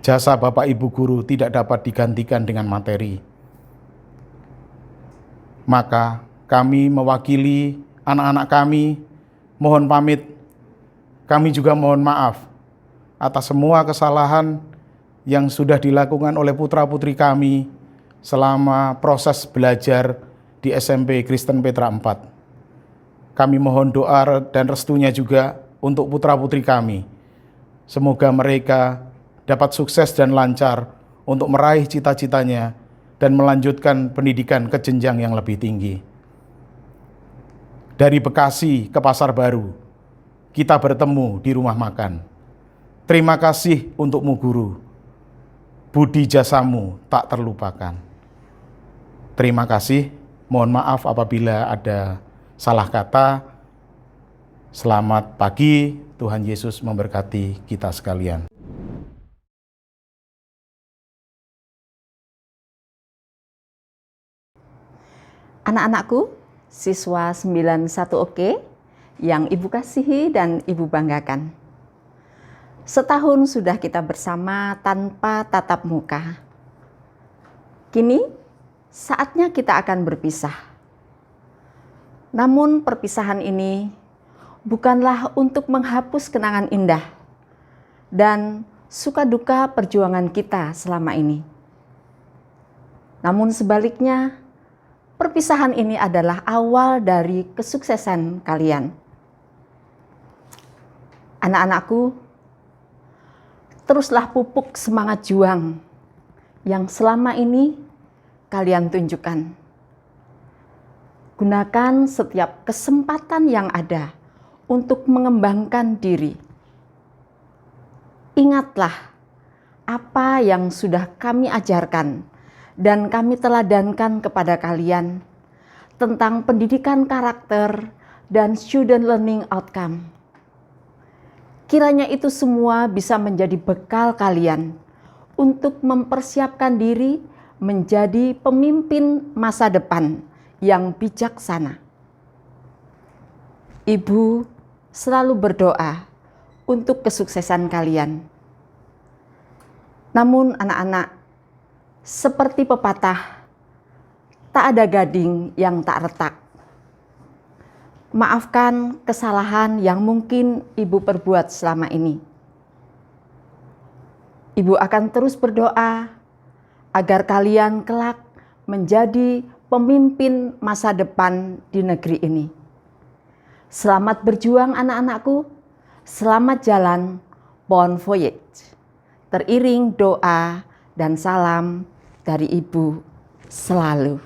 Jasa Bapak Ibu Guru tidak dapat digantikan dengan materi. Maka kami mewakili anak-anak kami mohon pamit. Kami juga mohon maaf atas semua kesalahan yang sudah dilakukan oleh putra-putri kami selama proses belajar di SMP Kristen Petra 4. Kami mohon doa dan restunya juga untuk putra-putri kami. Semoga mereka dapat sukses dan lancar untuk meraih cita-citanya dan melanjutkan pendidikan ke jenjang yang lebih tinggi. Dari Bekasi ke Pasar Baru, kita bertemu di rumah makan. Terima kasih untukmu guru. Budi jasamu tak terlupakan. Terima kasih. Mohon maaf apabila ada salah kata. Selamat pagi, Tuhan Yesus memberkati kita sekalian. Anak-anakku, siswa 91 OK yang Ibu kasihi dan Ibu banggakan. Setahun sudah kita bersama tanpa tatap muka. Kini saatnya kita akan berpisah. Namun perpisahan ini bukanlah untuk menghapus kenangan indah dan suka duka perjuangan kita selama ini. Namun sebaliknya, perpisahan ini adalah awal dari kesuksesan kalian. Anak-anakku, teruslah pupuk semangat juang yang selama ini kalian tunjukkan. Gunakan setiap kesempatan yang ada untuk mengembangkan diri. Ingatlah apa yang sudah kami ajarkan dan kami teladankan kepada kalian tentang pendidikan karakter dan student learning outcome. Kiranya itu semua bisa menjadi bekal kalian untuk mempersiapkan diri menjadi pemimpin masa depan yang bijaksana. Ibu selalu berdoa untuk kesuksesan kalian. Namun anak-anak, seperti pepatah, tak ada gading yang tak retak. Maafkan kesalahan yang mungkin ibu perbuat selama ini. Ibu akan terus berdoa agar kalian kelak menjadi pemimpin masa depan di negeri ini. Selamat berjuang anak-anakku, selamat jalan, bon voyage. Teriring doa dan salam dari ibu selalu.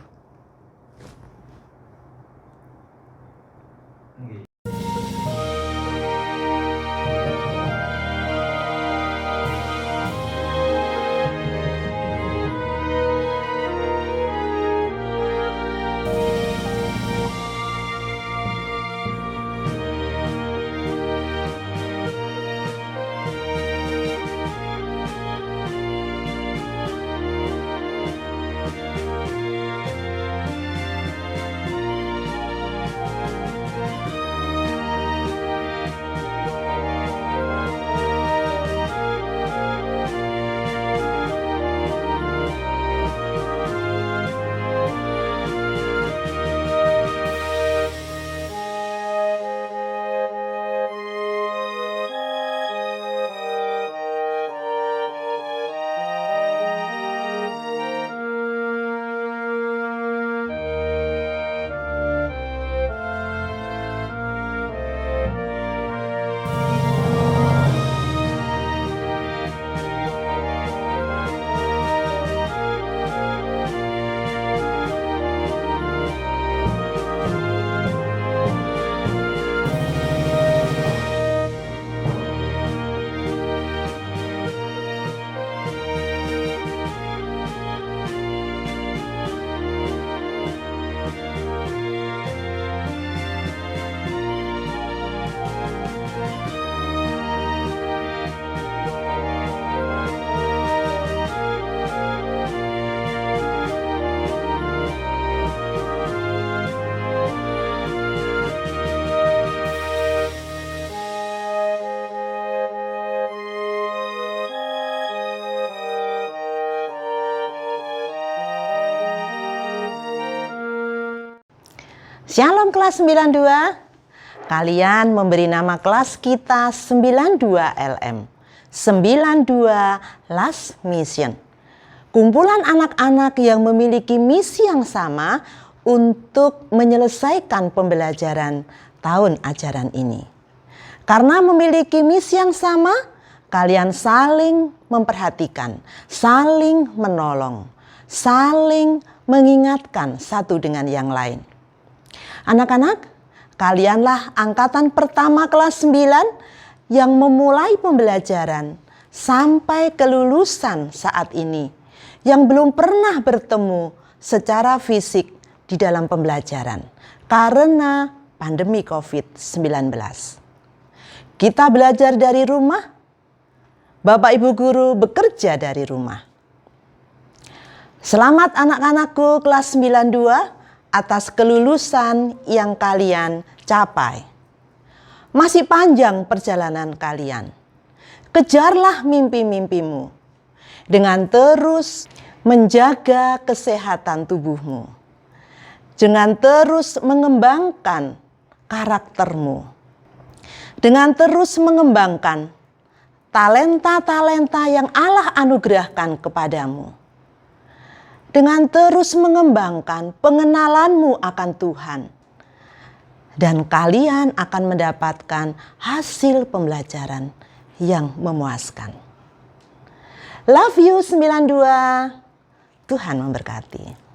Shalom kelas 92. Kalian memberi nama kelas kita 92 LM. 92 Last Mission. Kumpulan anak-anak yang memiliki misi yang sama untuk menyelesaikan pembelajaran tahun ajaran ini. Karena memiliki misi yang sama, kalian saling memperhatikan, saling menolong, saling mengingatkan satu dengan yang lain. Anak-anak, kalianlah angkatan pertama kelas 9 yang memulai pembelajaran sampai kelulusan saat ini, yang belum pernah bertemu secara fisik di dalam pembelajaran karena pandemi COVID-19. Kita belajar dari rumah, Bapak Ibu Guru bekerja dari rumah. Selamat anak-anakku kelas 92 atas kelulusan yang kalian capai. Masih panjang perjalanan kalian. Kejarlah mimpi-mimpimu dengan terus menjaga kesehatan tubuhmu. dengan terus mengembangkan karaktermu, dengan terus mengembangkan talenta-talenta yang Allah anugerahkan kepadamu, dengan terus mengembangkan pengenalanmu akan Tuhan, dan kalian akan mendapatkan hasil pembelajaran yang memuaskan. Love you 92. Tuhan memberkati.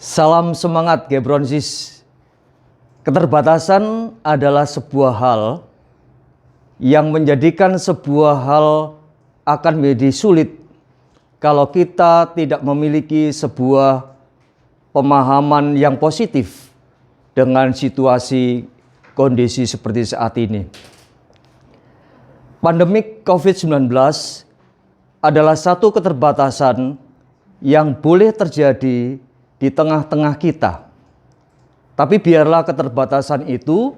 Salam semangat Gebronsis. Keterbatasan adalah sebuah hal yang menjadikan sebuah hal akan menjadi sulit kalau kita tidak memiliki sebuah pemahaman yang positif dengan situasi kondisi seperti saat ini. Pandemik COVID-19 adalah satu keterbatasan yang boleh terjadi di tengah-tengah kita. Tapi biarlah keterbatasan itu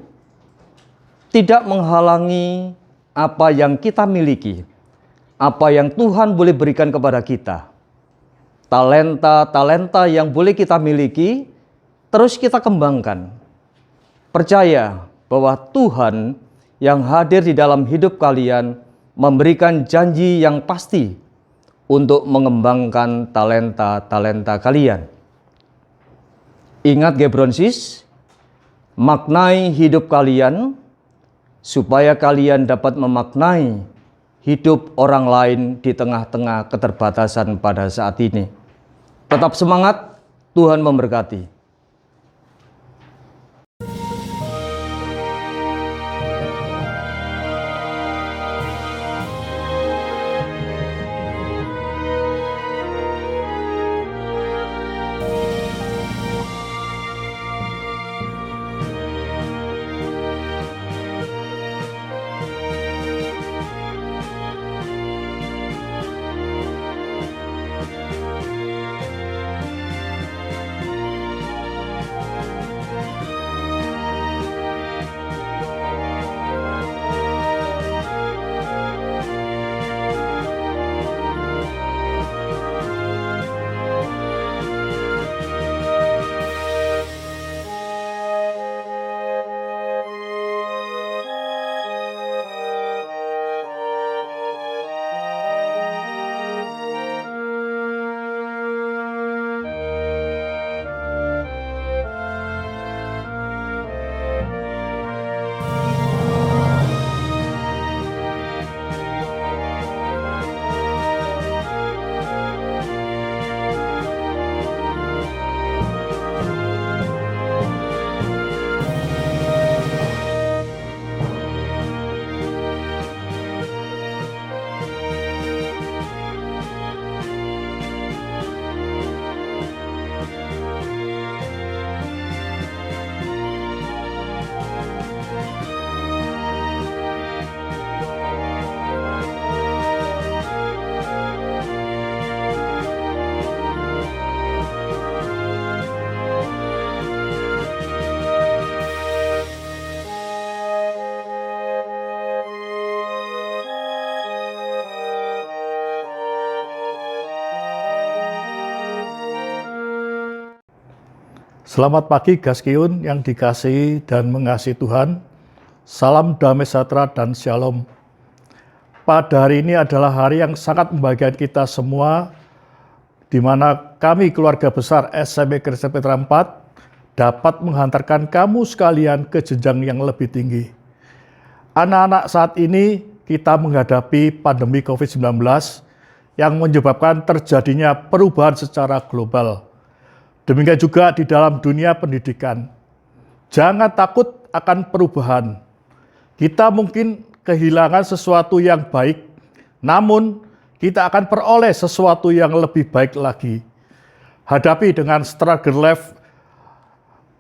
tidak menghalangi apa yang kita miliki, apa yang Tuhan boleh berikan kepada kita. Talenta-talenta yang boleh kita miliki, terus kita kembangkan. Percaya bahwa Tuhan yang hadir di dalam hidup kalian memberikan janji yang pasti untuk mengembangkan talenta-talenta kalian. Ingat Gebronsis, maknai hidup kalian supaya kalian dapat memaknai hidup orang lain di tengah-tengah keterbatasan pada saat ini. Tetap semangat, Tuhan memberkati. Selamat pagi Gaskiun yang dikasihi dan mengasihi Tuhan. Salam damai sejahtera dan shalom. Pada hari ini adalah hari yang sangat membahagiakan kita semua, di mana kami keluarga besar SMP Kristen Petra 4 dapat menghantarkan kamu sekalian ke jenjang yang lebih tinggi. Anak-anak, saat ini kita menghadapi pandemi COVID-19 yang menyebabkan terjadinya perubahan secara global. Demikian juga di dalam dunia pendidikan. Jangan takut akan perubahan. Kita mungkin kehilangan sesuatu yang baik, namun kita akan peroleh sesuatu yang lebih baik lagi. Hadapi dengan struggle life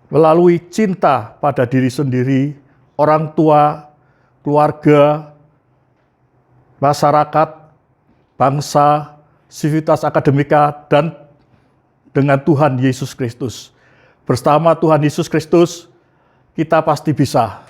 melalui cinta pada diri sendiri, orang tua, keluarga, masyarakat, bangsa, sivitas akademika, dan dengan Tuhan Yesus Kristus. Bersama Tuhan Yesus Kristus, kita pasti bisa.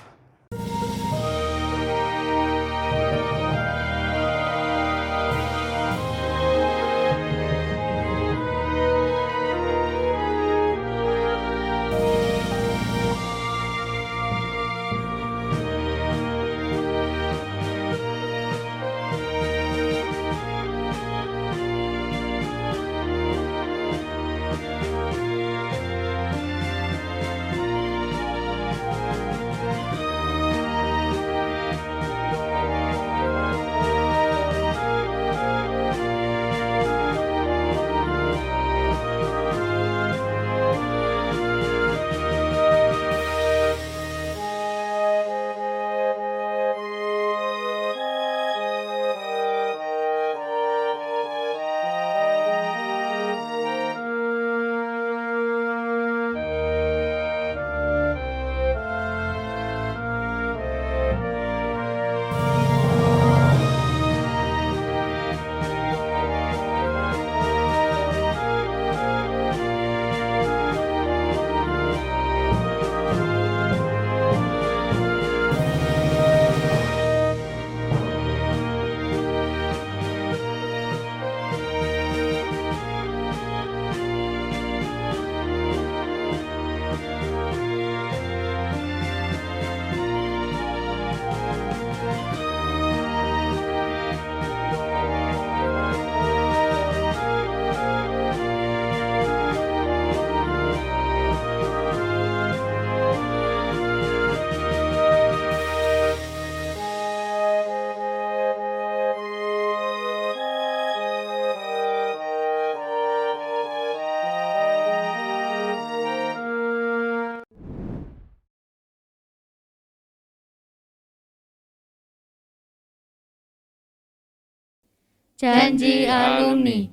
Janji alumni,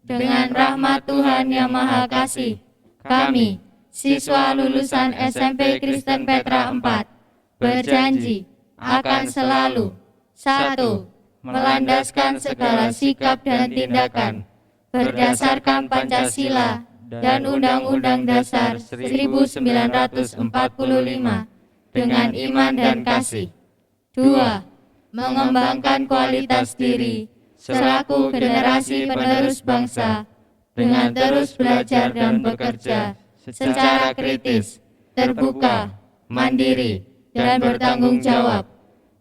dengan rahmat Tuhan Yang Maha Kasih, kami, siswa lulusan SMP Kristen Petra 4, berjanji akan selalu 1. Melandaskan segala sikap dan tindakan berdasarkan Pancasila dan Undang-Undang Dasar 1945 dengan iman dan kasih. 2. Mengembangkan kualitas diri selaku generasi penerus bangsa dengan terus belajar dan bekerja secara kritis, terbuka, mandiri, dan bertanggung jawab.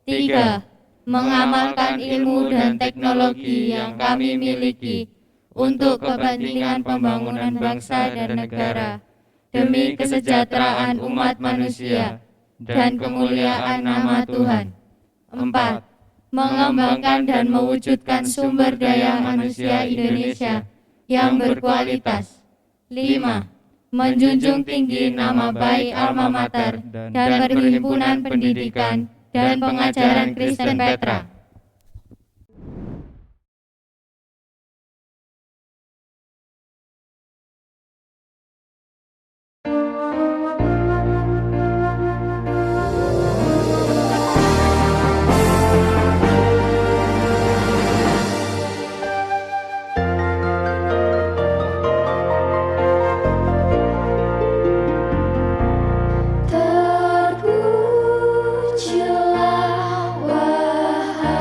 3. Mengamalkan ilmu dan teknologi yang kami miliki untuk kepentingan pembangunan bangsa dan negara demi kesejahteraan umat manusia dan kemuliaan nama Tuhan. 4. Mengembangkan dan mewujudkan sumber daya manusia Indonesia yang berkualitas. 5. Menjunjung tinggi nama baik alma mater dan perhimpunan pendidikan dan pengajaran Kristen Petra. Terpujilah wahai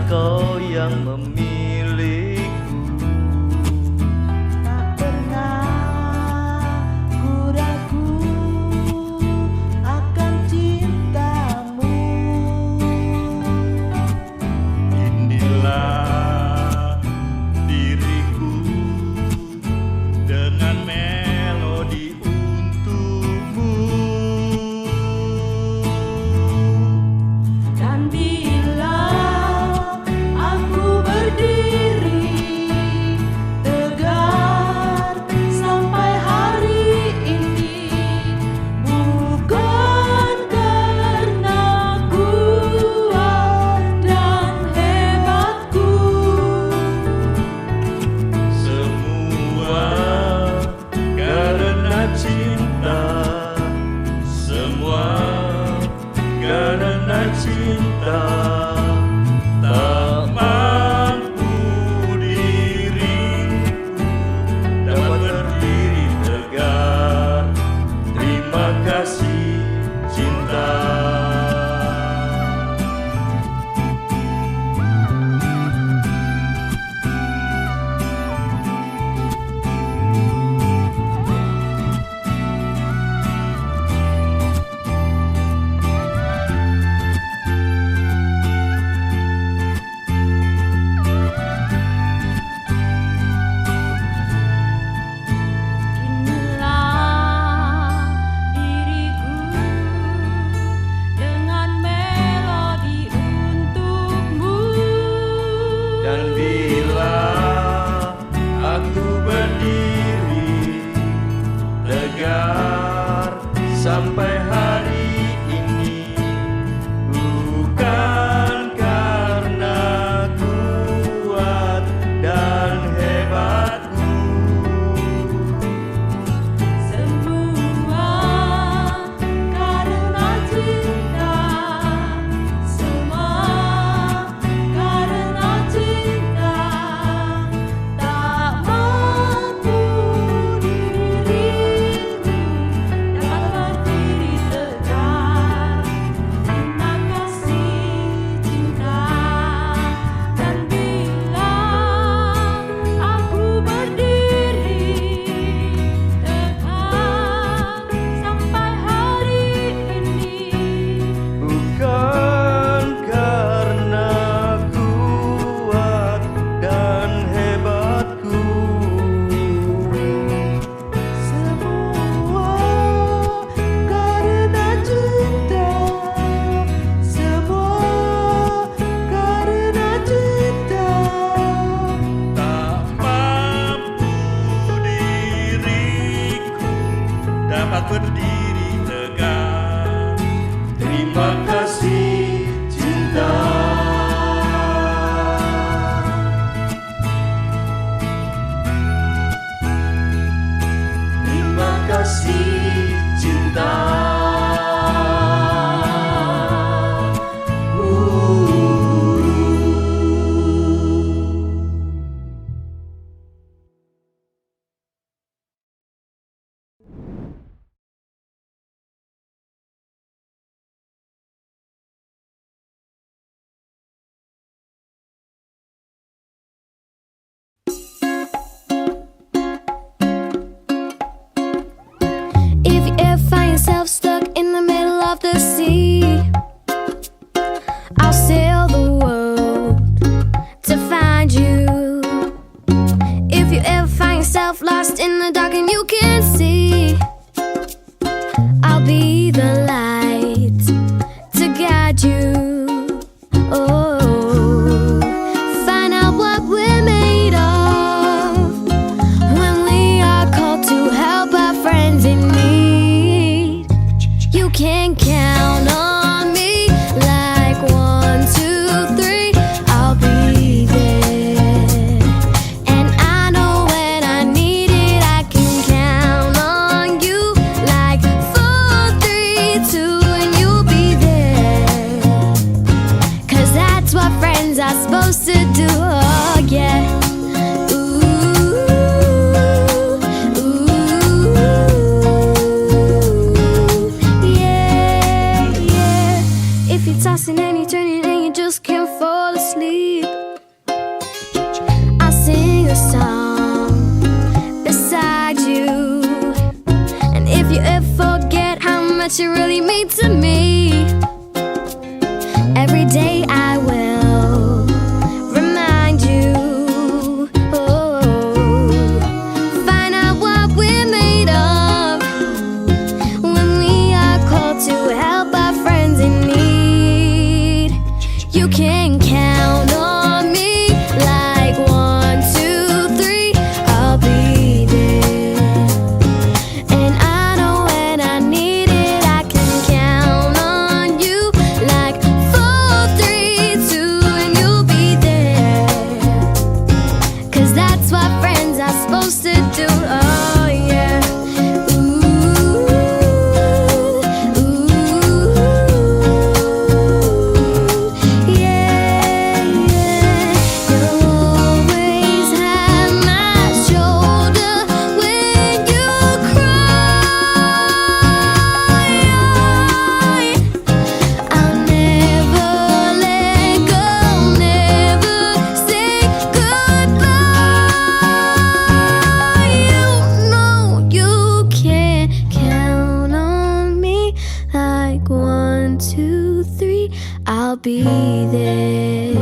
Kau yang memilihku. Tak pernah ku ragu akan cintamu. Inilah diriku dengan melodi untukmu. Dan bila aku berdiri tegar sampai hari ini, bukan karena kuat dan hebatku. Semua karena cinta, semua karena cinta. Tak mampu diriku dapat berdiri tegar. Terima kasih cinta. Inilah diriku dengan melodi untukmu. Dan bila aku berdiri tegar sampai hari ini, bukan karena kuat dan hebatku. Semua karena cinta, semua karena cinta. Tak mampu diriku dapat berdiri tegar. Terima kasih cinta. Dan bila aku berdiri tegar sampai hari ini, Bukan karena kuat dan hebatku. semua karena cinta, semua karena cinta. Tak mampu diriku dapat berdiri tegar. Terima kasih cinta. Terima kasih cinta. If you ever find yourself stuck in the middle of the sea, I'll sail the world to find you. If you ever find yourself lost in the dark and you can't see, I'll be the light to guide you. Oh, find out what we're made of when we are called to help our friends in need. You can count on me like 1, 2, 3. I'll be there, and I know when I need it, I can count on you like 4, 3, 2, and you'll be there. 'Cause that's what friends are supposed to do. Oh yeah. Ooh, ooh, yeah. much it really means to me. Every day I will remind you, find out what we're made of when we are called to help our friends in need. You can count on me like 1, 2, 3, I'll be there. And I know when I need it, I can count on you like 4, 3, 2, and you'll be there. 'Cause that's what friends are supposed to do. Oh yeah. Ooh, yeah, yeah. You'll always have my shoulder when you cry. I'll never let go, never say goodbye. You know you can count on me like 1, 2, 3, I'll be there.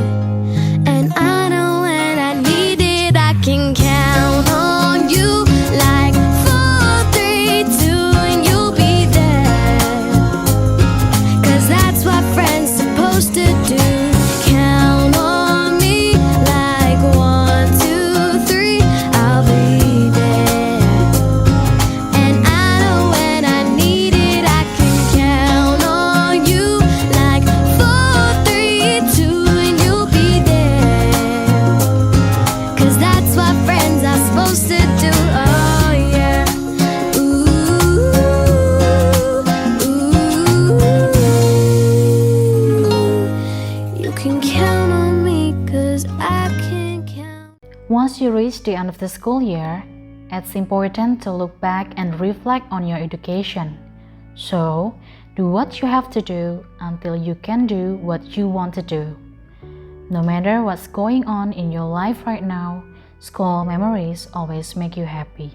And I know when I need it, I can count on you like 4, 3, 2, and you'll be there. 'Cause that's what friends supposed to do. Count on me like 1, 2, 3, I'll be there. And I know when I need it, I can count on you like 4, 3, 2, and you'll be there. 'Cause that's what friends are supposed to do. Oh yeah. Ooh, you can count on me 'cause I can count. Once you reach the end of the school year, it's important to look back and reflect on your education. So, do what you have to do until you can do what you want to do. No matter what's going on in your life right now, school memories always make you happy.